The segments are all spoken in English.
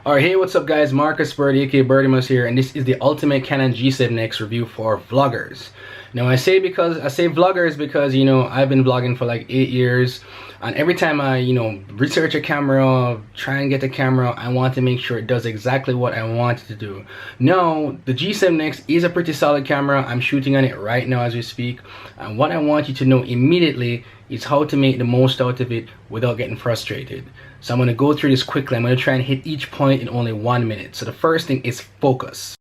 Alright, hey, what's up guys? Marcus Birdie, aka Birdimus here, and this is the ultimate Canon G7X review for vloggers. Now I say vloggers because, you know, I've been vlogging for like 8 years, and every time I, research a camera, try and get the camera, I want to make sure it does exactly what I want it to do. Now, the G7X is a pretty solid camera. I'm shooting on it right now as we speak, and what I want you to know immediately is how to make the most out of it without getting frustrated. So I'm going to go through this quickly. I'm going to try and hit each point in only 1 minute. So the first thing is focus.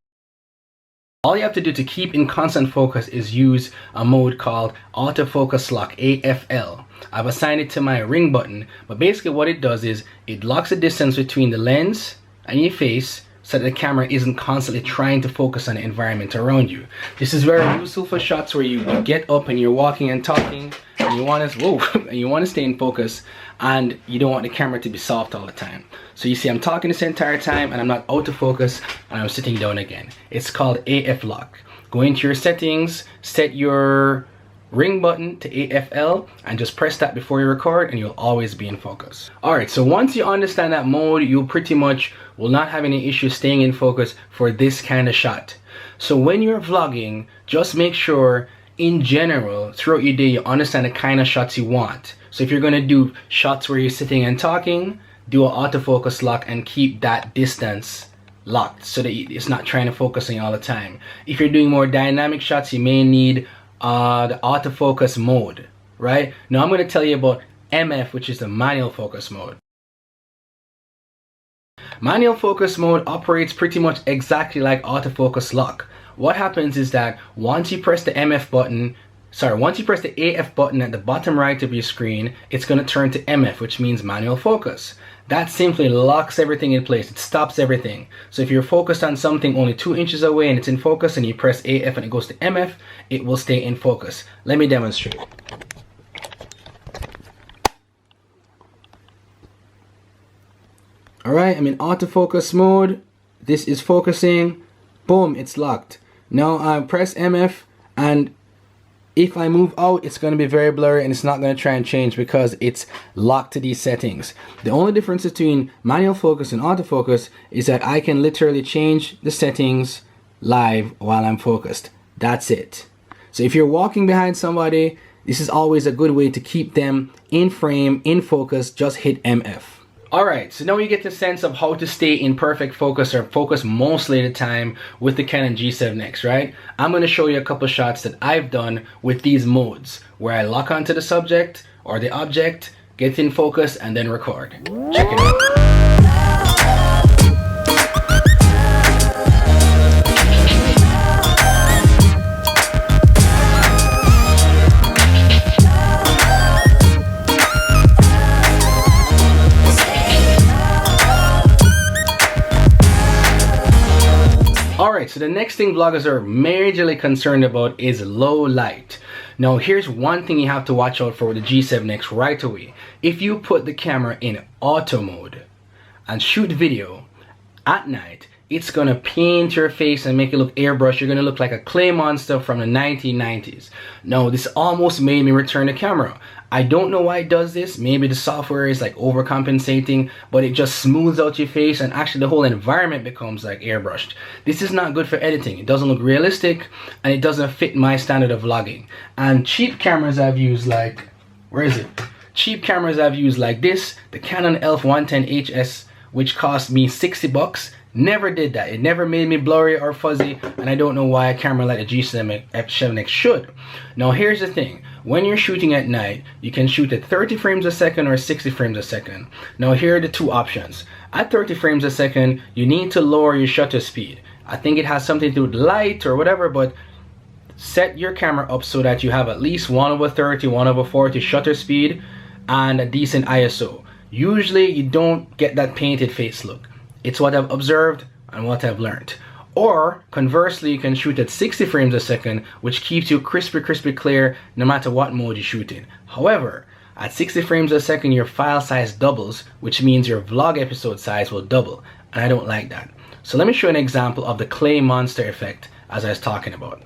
All you have to do to keep in constant focus is use a mode called autofocus lock, AFL. I've assigned it to my ring button, but basically what it does is it locks the distance between the lens and your face so that the camera isn't constantly trying to focus on the environment around you. This is very useful for shots where you get up and you're walking and talking and you want to stay in focus, and you don't want the camera to be soft all the time. So you see I'm talking this entire time and I'm not out of focus and I'm sitting down again. It's called AF lock. Go into your settings, set your ring button to AFL, and just press that before you record and you'll always be in focus. Alright, so once you understand that mode, you pretty much will not have any issue staying in focus for this kind of shot. So when you're vlogging, just make sure in general throughout your day you understand the kind of shots you want. So if you're going to do shots where you're sitting and talking, do an autofocus lock and keep that distance locked so that it's not trying to focus on you all the time. If you're doing more dynamic shots, you may need the autofocus mode, right? Now I'm going to tell you about MF, which is the manual focus mode. Manual focus mode operates pretty much exactly like autofocus lock. What happens is that once you press the AF button at the bottom right of your screen, it's going to turn to MF, which means manual focus. That simply locks everything in place. It stops everything. So if you're focused on something only 2 inches away and it's in focus and you press AF and it goes to MF, it will stay in focus. Let me demonstrate. Alright, I'm in autofocus mode. This is focusing. Boom, it's locked. Now I press MF, and if I move out, it's going to be very blurry and it's not going to try and change because it's locked to these settings. The only difference between manual focus and autofocus is that I can literally change the settings live while I'm focused. That's it. So if you're walking behind somebody, this is always a good way to keep them in frame, in focus. Just hit MF. Alright, so now you get the sense of how to stay in perfect focus, or focus mostly of the time, with the Canon G7X, right? I'm going to show you a couple shots that I've done with these modes, where I lock onto the subject or the object, get in focus, and then record. Check it out. Alright, so the next thing vloggers are majorly concerned about is low light. Now here's one thing you have to watch out for with the G7X right away. If you put the camera in auto mode and shoot video at night, it's gonna paint your face and make it look airbrushed. You're gonna look like a clay monster from the 1990s. Now this almost made me return the camera. I don't know why it does this. Maybe the software is like overcompensating, but it just smooths out your face and actually the whole environment becomes like airbrushed. This is not good for editing. It doesn't look realistic and it doesn't fit my standard of vlogging. And cheap cameras I've used, like, cheap cameras I've used like this, the Canon ELPH110HS, which cost me 60 bucks. Never did that. It never made me blurry or fuzzy, and I don't know why a camera like the G7X should. Now here's the thing. When you're shooting at night, you can shoot at 30 frames a second or 60 frames a second. Now here are the two options. At 30 frames a second, you need to lower your shutter speed. I think it has something to do with light or whatever, but set your camera up so that you have at least 1/30, 1/40 shutter speed and a decent ISO. Usually you don't get that painted face look. It's what I've observed and what I've learned. Or conversely, you can shoot at 60 frames a second, which keeps you crispy clear no matter what mode you shoot in. However, at 60 frames a second, your file size doubles, which means your vlog episode size will double, and I don't like that. So let me show you an example of the clay monster effect as I was talking about.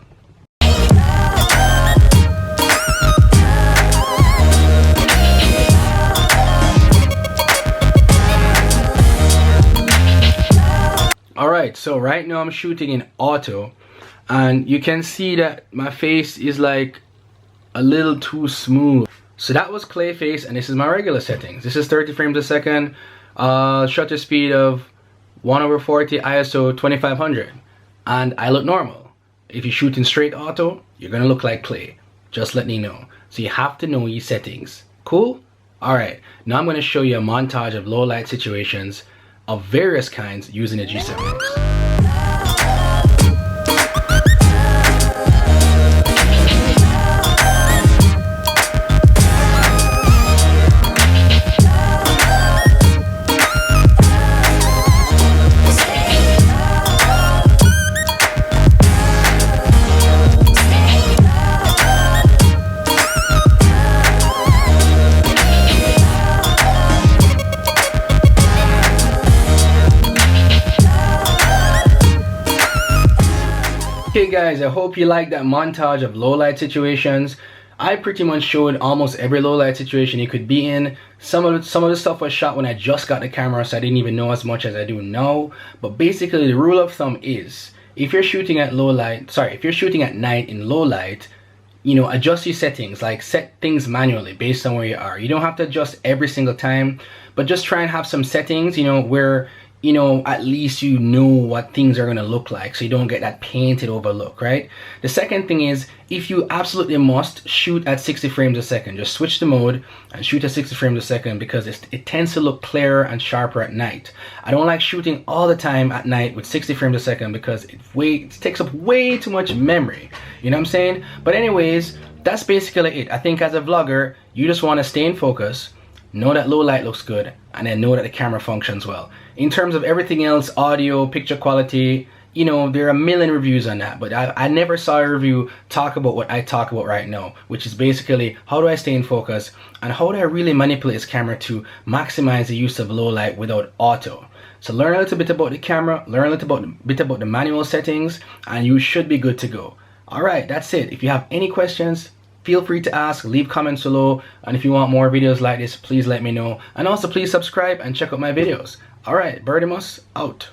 Alright, so right now I'm shooting in auto, and you can see that my face is like a little too smooth. So that was clay face, and this is my regular settings. This is 30 frames a second, shutter speed of 1/40, ISO 2500, and I look normal. If you shoot in straight auto, you're gonna look like clay. Just letting you know. So you have to know your settings. Cool? Alright, now I'm gonna show you a montage of low light situations of various kinds using the G7X. Okay guys, I hope you like that montage of low light situations. I pretty much showed almost every low light situation you could be in. Some of the stuff was shot when I just got the camera, so I didn't even know as much as I do now. But basically the rule of thumb is, if you're shooting at if you're shooting at night in low light, you know, adjust your settings, like set things manually based on where you are. You don't have to adjust every single time, but just try and have some settings, you know, where, you know, at least you know what things are gonna look like, so you don't get that painted over look, right? The second thing is, if you absolutely must, shoot at 60 frames a second. Just switch the mode and shoot at 60 frames a second, because it tends to look clearer and sharper at night. I don't like shooting all the time at night with 60 frames a second, because it takes up way too much memory. You know what I'm saying? But anyways, that's basically it. I think as a vlogger, you just want to stay in focus, know that low light looks good, and then know that the camera functions well. In terms of everything else, audio, picture quality, you know, there are a million reviews on that, but I never saw a review talk about what I talk about right now, which is basically how do I stay in focus and how do I really manipulate this camera to maximize the use of low light without auto. So learn a little bit about the camera, learn a little bit about the manual settings, and you should be good to go. Alright, that's it. If you have any questions, feel free to ask, leave comments below, and if you want more videos like this, please let me know. And also please subscribe and check out my videos. Alright, Birdimus out.